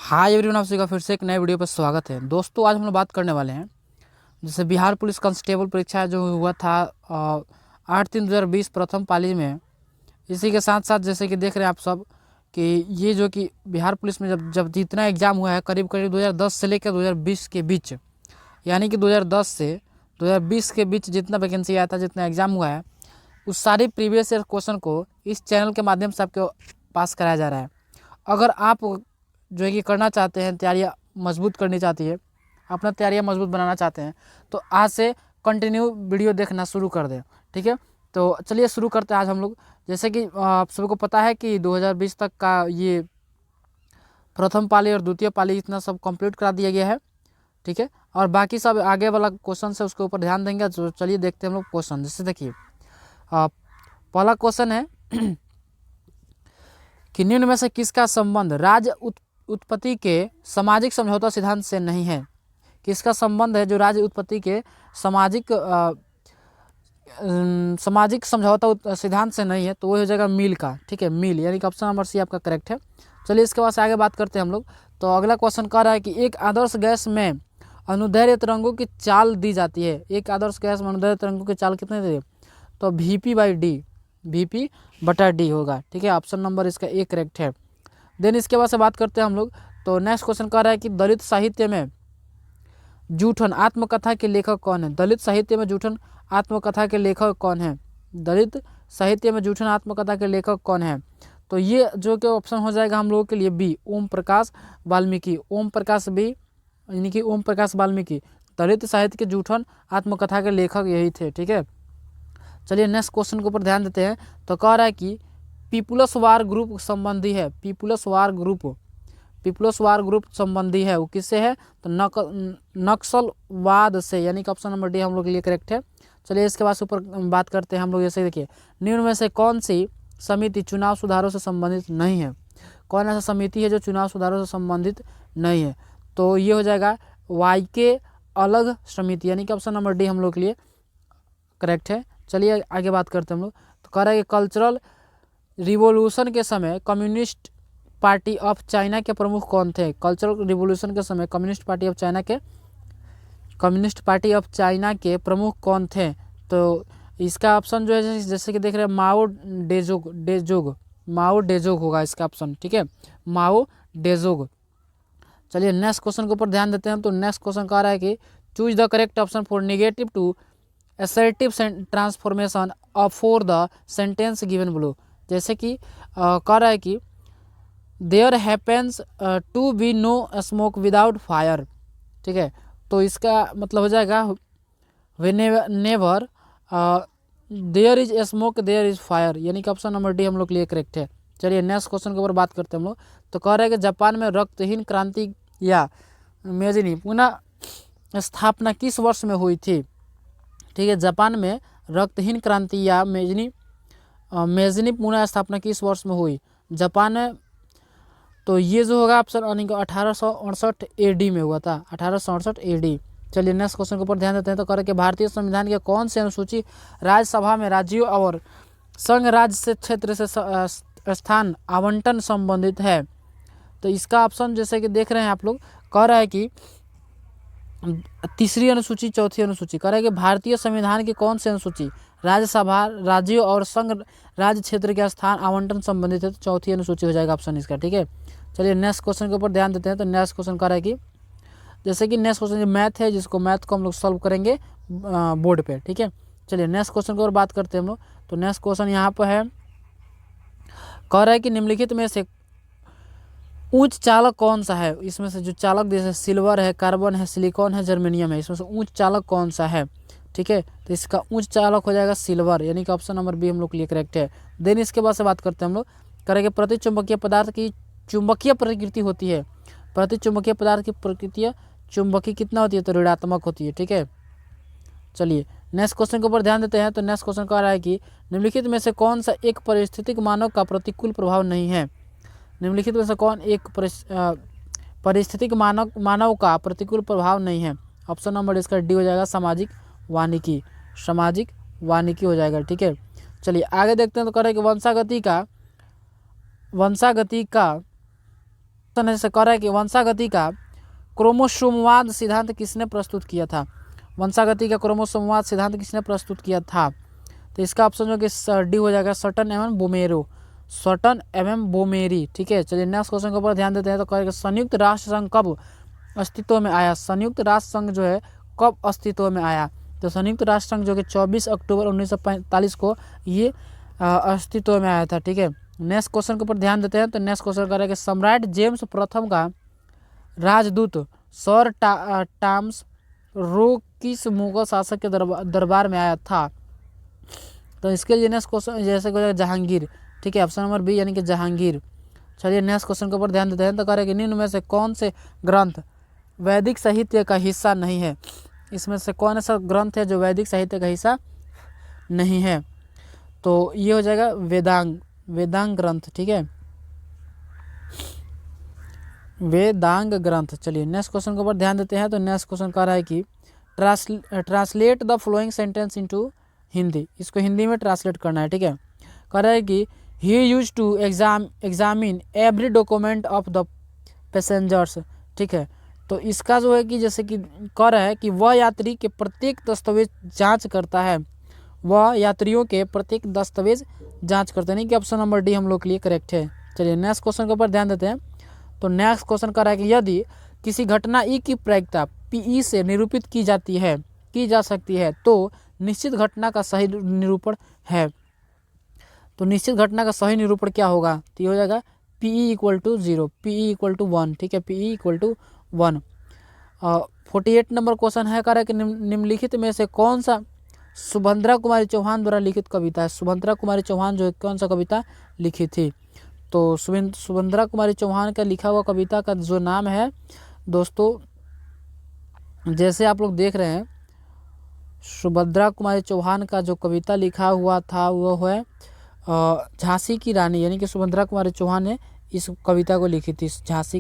Hi everyone, आप सभी का फिर से एक नए वीडियो पर स्वागत है। दोस्तों, आज हम लोग बात करने वाले हैं जैसे बिहार पुलिस कांस्टेबल परीक्षा जो हुआ था 8/3/2020 प्रथम पाली में। इसी के साथ साथ जैसे कि देख रहे हैं आप सब कि ये जो कि बिहार पुलिस में जब जब जितना एग्ज़ाम हुआ है करीब करीब 2010 से लेकर 2020 के बीच, यानी कि 2010 से 2020 के बीच जितना वैकेंसी आया था, जितना एग्ज़ाम हुआ है, उस सारे प्रीवियस ईयर क्वेश्चन को इस चैनल के माध्यम से आपको पास कराया जा रहा है। अगर आप जो है कि करना चाहते हैं, तैयारियाँ मजबूत करनी चाहती है, अपना तैयारियाँ मजबूत बनाना चाहते हैं, तो आज से कंटिन्यू वीडियो देखना शुरू कर दें। ठीक है, तो चलिए शुरू करते हैं आज हम लोग। जैसे कि आप सभी को पता है कि 2020 तक का ये प्रथम पाली और द्वितीय पाली इतना सब कंप्लीट करा दिया गया है। ठीक है, और बाकी सब आगे वाला क्वेश्चन है उसके ऊपर ध्यान देंगे। तो चलिए देखते हैं हम लोग क्वेश्चन। जैसे देखिए पहला क्वेश्चन है कि निम्न में से किसका संबंध राज्य उत्पत्ति के सामाजिक समझौता सिद्धांत से नहीं है। किसका संबंध है जो राज्य उत्पत्ति के सामाजिक समझौता सिद्धांत से नहीं है, तो वो हो जाएगा मिल का। ठीक है, मिल, यानी कि ऑप्शन नंबर सी आपका करेक्ट है। चलिए इसके बाद से आगे बात करते हैं हम लोग। तो अगला क्वेश्चन कह रहा है कि एक आदर्श गैस में अनुदैर्ध्य तरंगों की चाल दी जाती है। एक आदर्श गैस में अनुदैर्ध्य तरंगों की चाल कितने दी? तो Vp/d, Vp/d होगा। ठीक है, ऑप्शन नंबर इसका ए करेक्ट है। देन इसके बाद से बात करते हैं हम लोग। तो नेक्स्ट क्वेश्चन कह रहा है कि दलित साहित्य में जूठन आत्मकथा के लेखक कौन है। दलित साहित्य में जूठन आत्मकथा के लेखक कौन है? दलित साहित्य में जूठन आत्मकथा के लेखक कौन है? तो ये जो कि ऑप्शन हो जाएगा हम लोगों के लिए बी, ओम प्रकाश वाल्मीकि। ओम प्रकाश बी, यानी कि ओम प्रकाश वाल्मीकि दलित साहित्य के जूठन आत्मकथा के लेखक यही थे। ठीक है, चलिए नेक्स्ट क्वेश्चन के ऊपर ध्यान देते हैं। तो कह रहा है कि पीपुल्स वार ग्रुप संबंधी है। पीपुल्स वार ग्रुप संबंधी है, वो किससे है? तो नक्सलवाद से, यानी कि ऑप्शन नंबर डी हम लोग के लिए करेक्ट है। चलिए इसके बाद ऊपर बात करते हैं हम लोग। जैसे देखिए निम्न में से कौन सी समिति चुनाव सुधारों से संबंधित नहीं है? कौन ऐसा समिति है जो चुनाव सुधारों से संबंधित नहीं है? तो ये हो जाएगा वाईके अलग समिति, यानी कि ऑप्शन नंबर डी हम लोग के लिए करेक्ट है। चलिए आगे बात करते हैं हम लोग। तो कह रहा है कि कल्चरल रिवॉल्यूशन के समय कम्युनिस्ट पार्टी ऑफ चाइना के प्रमुख कौन थे? कल्चरल रिवॉल्यूशन के समय कम्युनिस्ट पार्टी ऑफ चाइना के प्रमुख कौन थे? तो इसका ऑप्शन जो है जैसे कि देख रहे हैं माओ डेजोग होगा इसका ऑप्शन। ठीक है, माओ डेजोग। चलिए नेक्स्ट क्वेश्चन के ऊपर ध्यान देते हैं। तो नेक्स्ट क्वेश्चन कह रहा है कि choose the correct option for negative to assertive transformation for the sentence given below. जैसे कि कह रहा है कि there happens to be no smoke without fire. ठीक है, तो इसका मतलब हो जाएगा never there is smoke there is fire, यानी कि ऑप्शन नंबर डी हम लोग के लिए करेक्ट है। चलिए नेक्स्ट क्वेश्चन के ऊपर बात करते हैं हम लोग। तो कह रहा है कि जापान में रक्तहीन क्रांति या मेजिनी पुनः स्थापना किस वर्ष में हुई थी? ठीक है, जापान में रक्तहीन क्रांति या मेजनी पुनः स्थापना किस वर्ष में हुई जापान में? तो ये जो होगा ऑप्शन 1868 AD में हुआ था, 1868 AD। चलिए नेक्स्ट क्वेश्चन के ऊपर ध्यान देते हैं। तो कह रहे कि भारतीय संविधान के कौन सी अनुसूची राज्यसभा में राज्यों और संघ राज्य से क्षेत्र से स्थान आवंटन संबंधित है? तो इसका ऑप्शन जैसे कि देख रहे हैं आप लोग, कह रहा है कि तीसरी अनुसूची, चौथी अनुसूची। कह रहा है कि भारतीय संविधान की कौन सी अनुसूची राज्यसभा राज्यों और संघ राज्य क्षेत्र के स्थान आवंटन संबंधित है? तो चौथी अनुसूची हो जाएगा ऑप्शन इसका। ठीक है, चलिए नेक्स्ट क्वेश्चन के ऊपर ध्यान देते हैं। तो नेक्स्ट क्वेश्चन कह रहा है कि जैसे कि नेक्स्ट क्वेश्चन मैथ है, जिसको मैथ को हम लोग सॉल्व करेंगे बोर्ड पे। ठीक है, चलिए नेक्स्ट क्वेश्चन के ऊपर बात करते हैं हम लोग। तो नेक्स्ट क्वेश्चन यहाँ पर है, कह रहा है कि निम्नलिखित में से उच्च चालक कौन सा है? इसमें से जो चालक जैसे सिल्वर है, कार्बन है, सिलिकॉन है, जर्मेनियम है, इसमें से उच्च चालक कौन सा है? ठीक है, तो इसका उच्च चालक हो जाएगा सिल्वर, यानी कि ऑप्शन नंबर बी हम लोग के लिए करेक्ट है। देन इसके बाद से बात करते हैं हम लोग। करेंगे प्रति चुंबकीय पदार्थ की चुंबकीय प्रकृति होती है। प्रति चुंबकीय पदार्थ की प्रकृति चुंबकीय कितना होती है? तो ऋणात्मक होती है। ठीक है, चलिए नेक्स्ट क्वेश्चन के ऊपर ध्यान देते हैं। तो नेक्स्ट क्वेश्चन कह रहा है कि निम्नलिखित में से कौन सा एक पारिस्थितिक मानव का प्रतिकूल प्रभाव नहीं है? निम्नलिखित में से कौन एक पारिस्थितिक मानव का प्रतिकूल प्रभाव नहीं है? ऑप्शन नंबर इसका डी हो जाएगा सामाजिक वानिकी। सामाजिक वानिकी हो जाएगा। ठीक है, चलिए आगे देखते हैं। तो कह रहे हैं कि वंशागति का जैसे कह रहा है कि वंशागति का क्रोमोसोमवाद सिद्धांत किसने प्रस्तुत किया था। वंशागति का क्रोमोसोमवाद सिद्धांत किसने प्रस्तुत किया था, तो इसका ऑप्शन जो कि डी हो जाएगा, सटन एवं बोमेरो, सटन एवं बोमेरी। ठीक है, चलिए नेक्स्ट क्वेश्चन के ऊपर ध्यान देते हैं। तो कहेगा संयुक्त राष्ट्र संघ कब अस्तित्व में आया। संयुक्त राष्ट्र संघ जो है कब अस्तित्व में आया, तो संयुक्त राष्ट्र संघ जो कि 24 अक्टूबर 1945 को ये अस्तित्व में आया था। ठीक है, नेक्स्ट क्वेश्चन के ऊपर ध्यान देते हैं। तो नेक्स्ट क्वेश्चन करेगा सम्राट जेम्स प्रथम का राजदूत सर टॉमस रो किस मुगल शासक के दरबार में आया था, तो इसके लिए नेक्स्ट क्वेश्चन जैसे कि जहांगीर। ठीक है, ऑप्शन नंबर बी यानी कि जहांगीर। चलिए नेक्स्ट क्वेश्चन के ऊपर ध्यान देते हैं। तो करेगा निम्न में से कौन से ग्रंथ वैदिक साहित्य का हिस्सा नहीं है। इसमें से कौन सा ग्रंथ है जो वैदिक साहित्य का हिस्सा नहीं है, तो ये हो जाएगा वेदांग ग्रंथ। ठीक है, वेदांग ग्रंथ। चलिए नेक्स्ट क्वेश्चन के ऊपर ध्यान देते हैं। तो नेक्स्ट क्वेश्चन कह रहा है कि translate the flowing sentence into Hindi, इसको हिंदी में ट्रांसलेट करना है। ठीक है, कह रहा है कि he used to examine every document of the passengers. ठीक है, तो इसका जो है कि जैसे कि कह रहा है कि वह यात्री के प्रत्येक दस्तावेज जांच करता है, वह यात्रियों के प्रत्येक दस्तावेज जांच करते हैं। नहीं कि ऑप्शन नंबर डी हम लोग के लिए करेक्ट है। चलिए नेक्स्ट क्वेश्चन के ऊपर ध्यान देते हैं। तो नेक्स्ट क्वेश्चन कह रहा है कि यदि किसी घटना ई की प्रायिकता पी से निरूपित की जा सकती है तो निश्चित घटना का सही निरूपण है। तो निश्चित घटना का सही निरूपण क्या होगा, तो ये हो जाएगा P equal to 0, P equal to 1। ठीक है, P equal to 1। 48 number question है, कह रहा है कि निम्नलिखित में से कौन सा सुभद्रा कुमारी चौहान द्वारा लिखित कविता है। सुभद्रा कुमारी चौहान जो कौन सा कविता लिखी थी, तो सुभद्रा कुमारी चौहान का लिखा हुआ कविता का जो नाम है दोस्तों, जैसे आप लोग देख रहे हैं, सुभद्रा कुमारी चौहान का जो कविता लिखा हुआ था वो है झांसी की रानी, यानी कि सुभद्रा कुमारी चौहान ने इस कविता को लिखी थी, झांसी